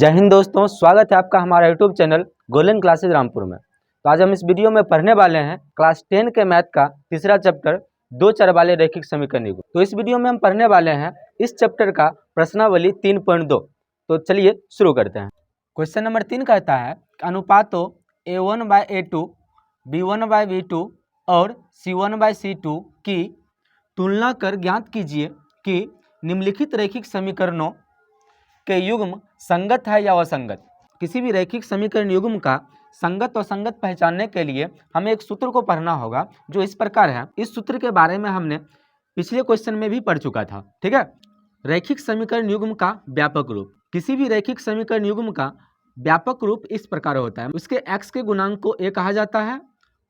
जय हिंद दोस्तों, स्वागत है आपका हमारा YouTube channel golden classes Rampur में। तो आज हम इस वीडियो में पढ़ने वाले हैं क्लास 10 के मैथ का तीसरा चैप्टर दो चर वाले रैखिक समीकरण युग्म। तो इस वीडियो में हम पढ़ने वाले हैं इस चैप्टर का प्रश्नावली 3.2। तो चलिए शुरू करते हैं। क्वेश्चन नंबर 3 कहता है अनुपातों A1/A2, B1/B2 और C1/C2 की तुलना कर ज्ञात कीजिए कि निम्नलिखित रैखिक समीकरणों के युग्म संगत है या असंगत। किसी भी रैखिक समीकरण युग्म का संगत और असंगत पहचानने के लिए हमें एक सूत्र को पढ़ना होगा जो इस प्रकार है। इस सूत्र के बारे में हमने पिछले क्वेश्चन में भी पढ़ चुका था, ठीक है। रैखिक समीकरण युग्म का व्यापक रूप। किसी भी रैखिक समीकरण युग्म का व्यापक रूप इस प्रकार होता है। उसके x के गुणांक को a कहा जाता है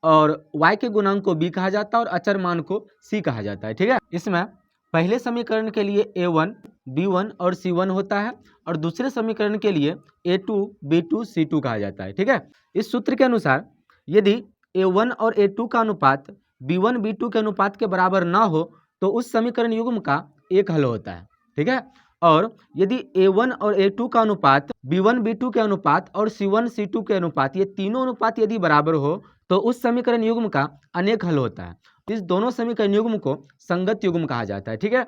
और y के गुणांक को b कहा जाता है और अचर मान को c कहा जाता है, ठीक है। इसमें पहले समीकरण के लिए a1, b1 और c1 होता है और दूसरे समीकरण के लिए a2, b2, c2 कहा जाता है, ठीक है। इस सूत्र के अनुसार यदि a1 और a2 का अनुपात b1, b2 के अनुपात के बराबर ना हो तो उस समीकरण युग्म का एक हल होता है, ठीक है। और यदि a1 और a2 का अनुपात b1, b2 के अनुपात और c1, c2 के अनुपात, ये तीनों अनुपात यदि बराबर हो तो उस समीकरण युग्म का अनेक हल होता है। इस दोनों समीकरण युग्म को संगत युग्म कहा जाता है, ठीक है।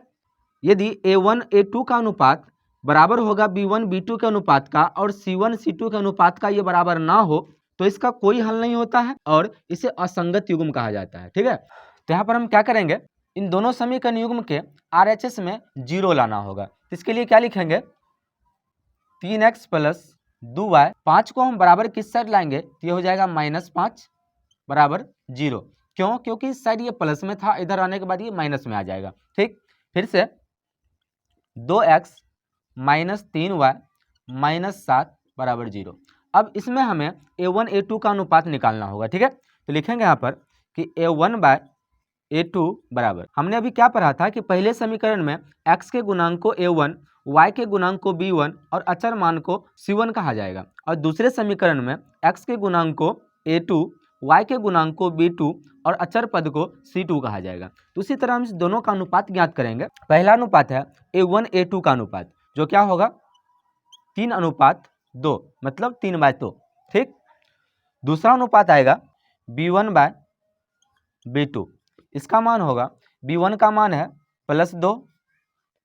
यदि a1, a2 का अनुपात बराबर होगा b1, b2 के अनुपात का और c1, c2 के अनुपात का ये बराबर ना हो तो इसका कोई हल नहीं होता है और इसे असंगत युग्म कहा जाता है, ठीक है। तो यहाँ पर हम क्या करेंगे, इन दोनों समीकरण युग्म के RHS में 0 लाना होगा। तो इसके लिए क्या लिखेंगे, 3x + 2y, 5 को हम बराबर किस साइड लाएंगे तो ये हो जाएगा -5 बराबर 0। क्यों? क्योंकि इस साइड ये प्लस में था, इधर आने के बाद ये माइनस में आ जाएगा, ठीक। फिर से 2x - 3y - 7 बराबर 0। अब इसमें हमें a1, a2 का अनुपात निकालना होगा, ठीक है। तो लिखेंगे यहाँ पर कि a1/a2 बराबर, हमने अभी क्या पढ़ा था कि पहले समीकरण में x के गुणांक को a1, y के गुणांक को b1 और अचर मान को c1 कहा जाएगा और दूसरे समीकरण में x के गुणांक को a2, y के गुणांक को b2 और अचर पद को c2 कहा जाएगा। तो उसी तरह हम इस दोनों का अनुपात ज्ञात करेंगे। पहला अनुपात है a1, a2 का अनुपात जो क्या होगा 3:2, मतलब 3/2, ठीक। दूसरा अनुपात आएगा b1/b2, इसका मान होगा b1 का मान है +2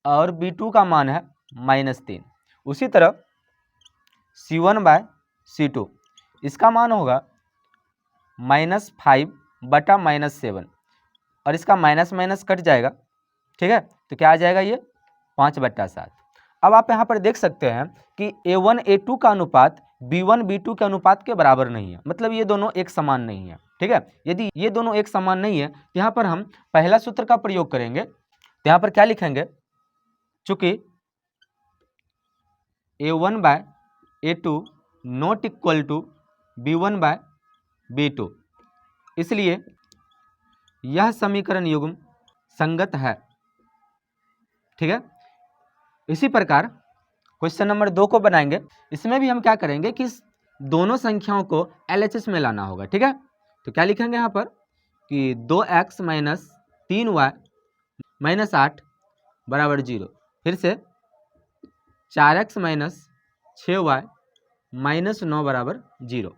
और b2 का मान है -3। उसी तरह c1/c2, इसका मान होगा -5 बटा -7 और इसका माइनस माइनस कट जाएगा, ठीक है। तो क्या आ जाएगा ये 5/7। अब आप यहाँ पर देख सकते हैं कि a1, a2 का अनुपात b1, b2 के अनुपात के बराबर नहीं है, मतलब ये दोनों एक समान नहीं है, ठीक है। यदि ये दोनों एक समान नहीं है तो यहाँ पर हम पहला सूत्र का प्रयोग करेंगे। तो यहाँ पर क्या लिखेंगे, चूंकि a1/a2 not equal to b1/b2, इसलिए यह समीकरण युग्म संगत है, ठीक है। इसी प्रकार क्वेश्चन नंबर 2 को बनाएंगे। इसमें भी हम क्या करेंगे कि दोनों संख्याओं को LHS में लाना होगा, ठीक है। तो क्या लिखेंगे यहाँ पर कि 2x - 3y - 8 बराबर 0। फिर से 4x - 6y - 9 बराबर 0।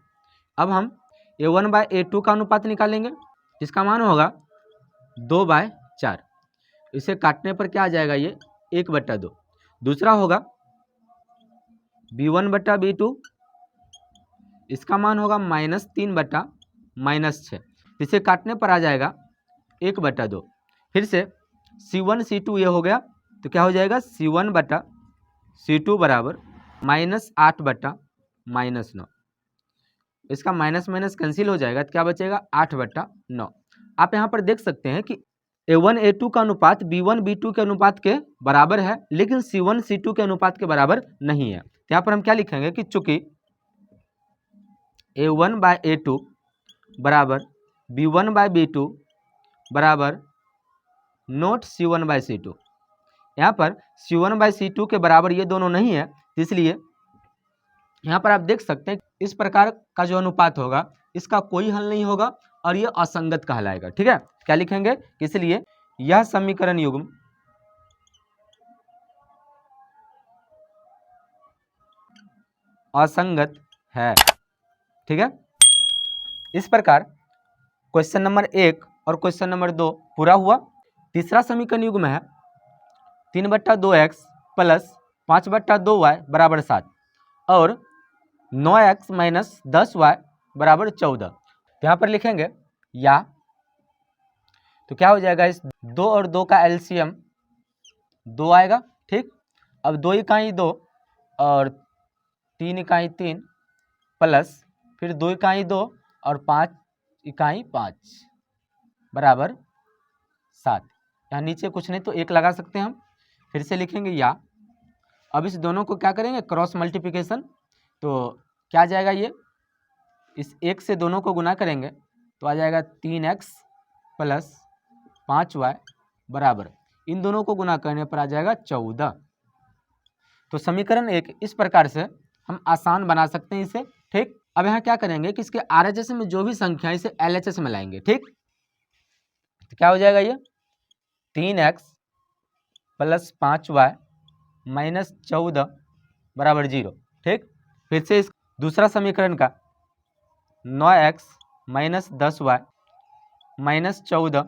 अब हम a1/a2 का अनुपात निकालेंगे जिसका मान होगा 2/4। इसे काटने पर क्या आ जाएगा, ये 1/2। दूसरा होगा b1/b2, इसका मान होगा -3 बटा -6। इसे काटने पर आ जाएगा 1/2। फिर से c1, c2 ये हो गया तो क्या हो जाएगा c1/c2 बराबर -8 बटा -9। इसका माइनस माइनस कैंसिल हो जाएगा तो क्या बचेगा 8/9। आप यहाँ पर देख सकते हैं कि a1, a2 का अनुपात b1, b2 के अनुपात के बराबर है लेकिन c1, c2 के अनुपात के बराबर नहीं है। तो यहाँ पर हम क्या लिखेंगे कि चूंकि a1/a2 बराबर b1/b2 बराबर नोट c1/c2, यहाँ पर c1/c2 के बराबर ये दोनों नहीं है, इसलिए यहाँ पर आप देख सकते हैं इस प्रकार का जो अनुपात होगा इसका कोई हल नहीं होगा और ये असंगत कहलाएगा, ठीक है। क्या लिखेंगे, इसलिए यह समीकरण युग्म असंगत है। ठीक है, इस प्रकार क्वेश्चन नंबर 1 और क्वेश्चन नंबर 2 पूरा हुआ। तीसरा समीकरण युग्म है 3/2x प्लस 5/2y बराबर 7 और 9x माइनस 10y बराबर 14। यहाँ पर लिखेंगे या, तो क्या हो जाएगा, इस 2 और 2 का एलसीएम 2 आएगा। ठीक, अब 2 इकाई 2 और 3 इकाई 3 प्लस फिर 2 इकाई 2 और 5 इकाई 5 बराबर 7। यहाँ नीचे कुछ नहीं तो 1 लगा सकते हैं हम। फिर से लिखेंगे या, अब इस दोनों को क्या करेंगे, क्रॉस मल्टीप्लिकेशन। तो क्या आ जाएगा, ये इस 1 से दोनों को गुना करेंगे तो आ जाएगा 3x प्लस 5y बराबर, इन दोनों को गुना करने पर आ जाएगा 14। तो समीकरण 1 इस प्रकार से हम आसान बना सकते हैं इसे। ठीक, अब यहाँ क्या करेंगे कि इसके RHS में जो भी संख्या है इसे LHS में लाएंगे। ठीक, तो क्या हो जाएगा, ये 3x प्लस 5y माइनस 14 बराबर 0। ठीक, फिर से इस दूसरा समीकरण का 9x माइनस 10y माइनस 14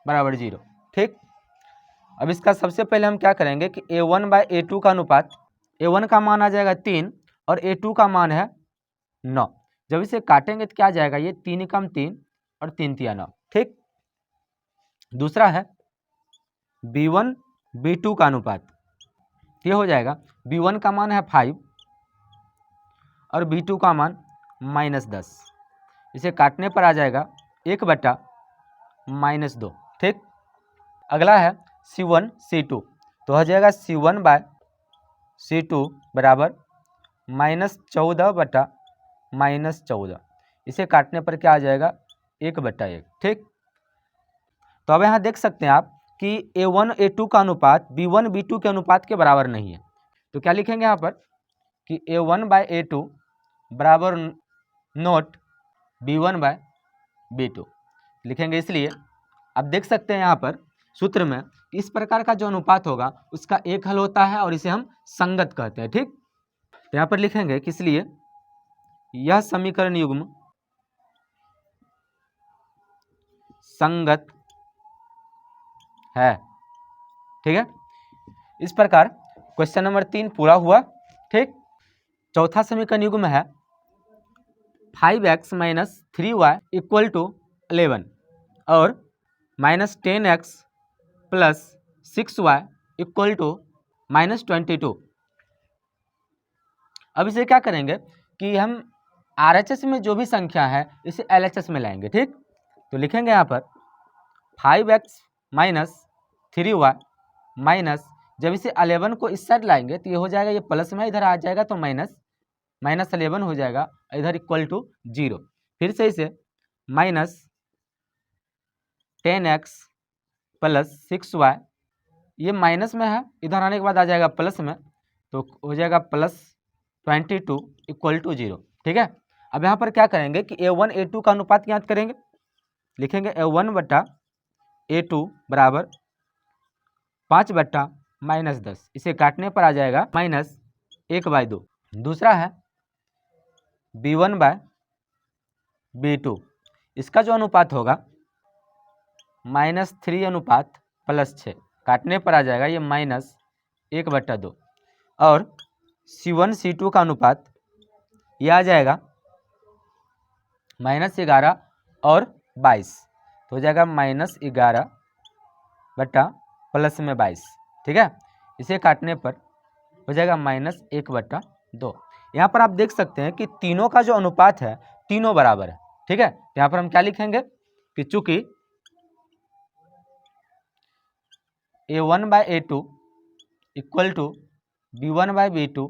बराबर 0। ठीक, अब इसका सबसे पहले हम क्या करेंगे कि a1/a2 का अनुपात, a1 का मान आ जाएगा 3 और a2 का मान है 9। जब इसे काटेंगे तो क्या आ जाएगा, ये 3 एकम 3 और 3 तिया 9। ठीक, दूसरा है b1/b2 का अनुपात, ये हो जाएगा b1 का मान है 5 और b2 का मान -10। इसे काटने पर आ जाएगा 1/-2। ठीक, अगला है c1 c2, तो हो जाएगा c1/c2 बराबर -14/-14। इसे काटने पर क्या आ जाएगा, 1/1। ठीक, तो अब यहाँ देख सकते हैं आप कि a1 a2 का अनुपात b1 b2 के अनुपात के बराबर नहीं है। तो क्या लिखेंगे यहाँ पर कि a1/a2 बराबर नोट b1/b2 लिखेंगे। इसलिए आप देख सकते हैं यहाँ पर सूत्र में इस प्रकार का जो अनुपात होगा उसका एक हल होता है और इसे हम संगत कहते हैं। ठीक, तो यहाँ पर लिखेंगे कि इसलिए यह समीकरण युग्म संगत है। ठीक है, इस प्रकार क्वेश्चन नंबर 3 पूरा हुआ। ठीक, चौथा समीकरण युग्म है 5x minus 3y equal to 11 और -10x plus 6y equal to -22। अब इसे क्या करेंगे कि हम RHS में जो भी संख्या है इसे LHS में लाएंगे। ठीक, तो लिखेंगे यहाँ पर 5x माइनस 3y माइनस, जब इसे 11 को इस साइड लाएंगे तो ये हो जाएगा, ये प्लस में इधर आ जाएगा तो -11 हो जाएगा, इधर इक्वल टू 0। फिर से इसे -10x प्लस 6y, ये माइनस में है, इधर आने के बाद आ जाएगा प्लस में, तो हो जाएगा +22 इक्वल टू 0। ठीक है, अब यहाँ पर क्या करेंगे कि a1 a2 का अनुपात याद करेंगे। लिखेंगे a1/a2 बराबर 5/-10। इसे काटने पर आ जाएगा -1/2। दूसरा है b1/b2, इसका जो अनुपात होगा -3 अनुपात +6, काटने पर आ जाएगा ये -1/2। और c1 c2 का अनुपात ये आ जाएगा -11 और 22, तो हो जाएगा -11/+22। ठीक है, इसे काटने पर हो जाएगा -1/2। यहाँ पर आप देख सकते हैं कि तीनों का जो अनुपात है तीनों बराबर है। ठीक है, तो यहाँ पर हम क्या लिखेंगे कि चूंकि a1/a2 equal to b1/b2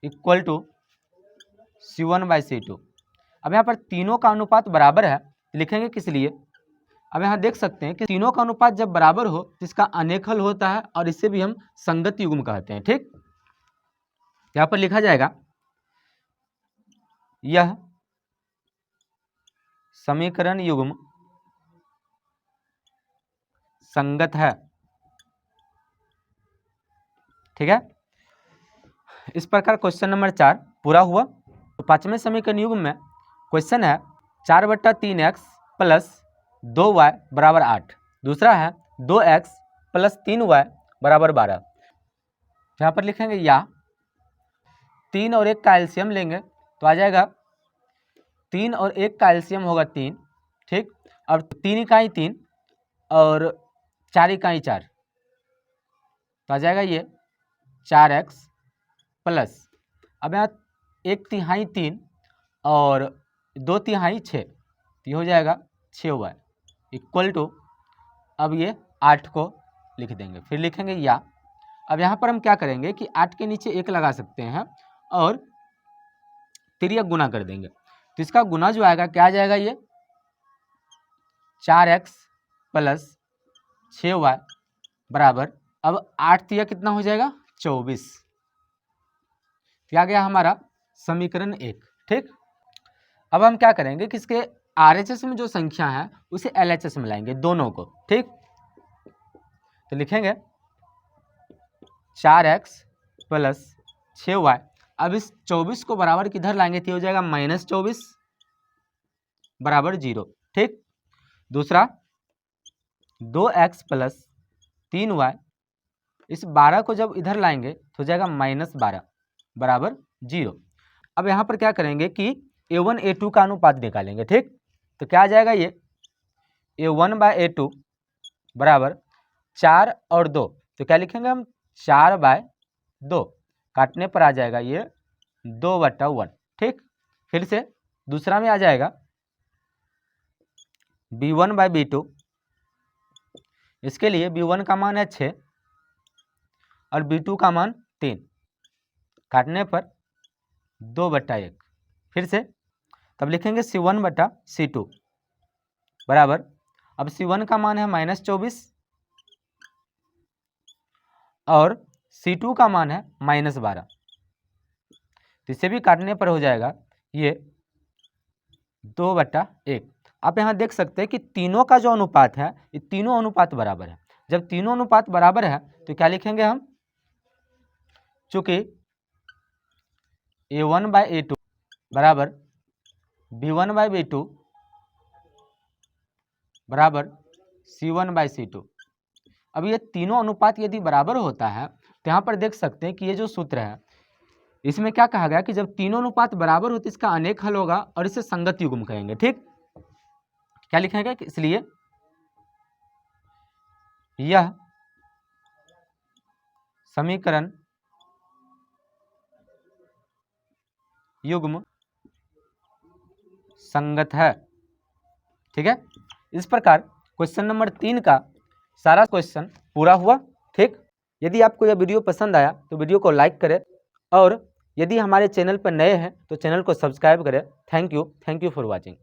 equal to c1/c2। अब यहाँ पर तीनों का अनुपात बराबर है, लिखेंगे किस लिए। अब यहाँ देख सकते हैं कि तीनों का अनुपात जब बराबर हो तो इसका अनेक हल होता है और इसे भी हम संगत युग्म कहते हैं। ठीक, यहाँ पर लिखा जाएगा यह समीकरण युग्म संगत है। ठीक है, इस प्रकार क्वेश्चन नंबर 4 पूरा हुआ। तो पांचवें समीकरण युग्म में क्वेश्चन है 4/3x प्लस 2y बराबर 8। दूसरा है 2x प्लस 3y बराबर 12। यहाँ पर लिखेंगे या 3 और 1 का एलसीएम लेंगे तो आ जाएगा 3 और 1 का एलसीएम होगा 3। ठीक, अब 3 इकाई 3 और 4 इकाई 4 तो आ जाएगा ये 4x प्लस, अब यहाँ 1/3 3 और 2/3 6 तो ये हो जाएगा 6y इक्वल टू, अब ये 8 को लिख देंगे, फिर लिखेंगे या। अब यहाँ पर हम क्या करेंगे कि 8 के नीचे 1 लगा सकते हैं और तिर्यक गुना कर देंगे। तो इसका गुना जो आएगा क्या आ जाएगा, ये 4x प्लस 6y बराबर, अब 8 तिया कितना हो जाएगा 24। क्या गया हमारा समीकरण 1। ठीक, अब हम क्या करेंगे कि इसके RHS में जो संख्या है उसे LHS में लाएंगे दोनों को। ठीक, तो लिखेंगे 4x प्लस 6y, अब इस 24 को बराबर किधर लाएंगे तो हो जाएगा -24 बराबर 0। ठीक, दूसरा 2x प्लस 3y, इस 12 को जब इधर लाएंगे तो हो जाएगा -12 बराबर 0। अब यहाँ पर क्या करेंगे कि A1 A2 का अनुपात निकालेंगे। ठीक, तो क्या आ जाएगा, ये A1/A2 बराबर 4 और 2, तो क्या लिखेंगे हम 4/2, काटने पर आ जाएगा ये 2/1। ठीक, फिर से दूसरा में आ जाएगा B1/B2, इसके लिए B1 का मान है 6 और B2 का मान 3, काटने पर 2/1। फिर से तब लिखेंगे C1/C2 बराबर, अब C1 का मान है -24 और C2 का मान है -12, तो इसे भी काटने पर हो जाएगा ये 2/1। आप यहाँ देख सकते हैं कि तीनों का जो अनुपात है ये तीनों अनुपात बराबर है। जब तीनों अनुपात बराबर है तो क्या लिखेंगे हम, चूंकि A1/A2 बराबर B1/B2 बराबर C1/C2। अब ये तीनों अनुपात यदि बराबर होता है तो यहाँ पर देख सकते हैं कि ये जो सूत्र है इसमें क्या कहा गया कि जब तीनों अनुपात बराबर हो तो इसका अनेक हल होगा और इसे संगत युग्म कहेंगे। ठीक, क्या लिखेंगे, इसलिए यह समीकरण युग्म संगत है। ठीक है, इस प्रकार क्वेश्चन नंबर 3 का सारा क्वेश्चन पूरा हुआ। ठीक, यदि आपको यह वीडियो पसंद आया तो वीडियो को लाइक करें और यदि हमारे चैनल पर नए हैं तो चैनल को सब्सक्राइब करें। Thank you for watching.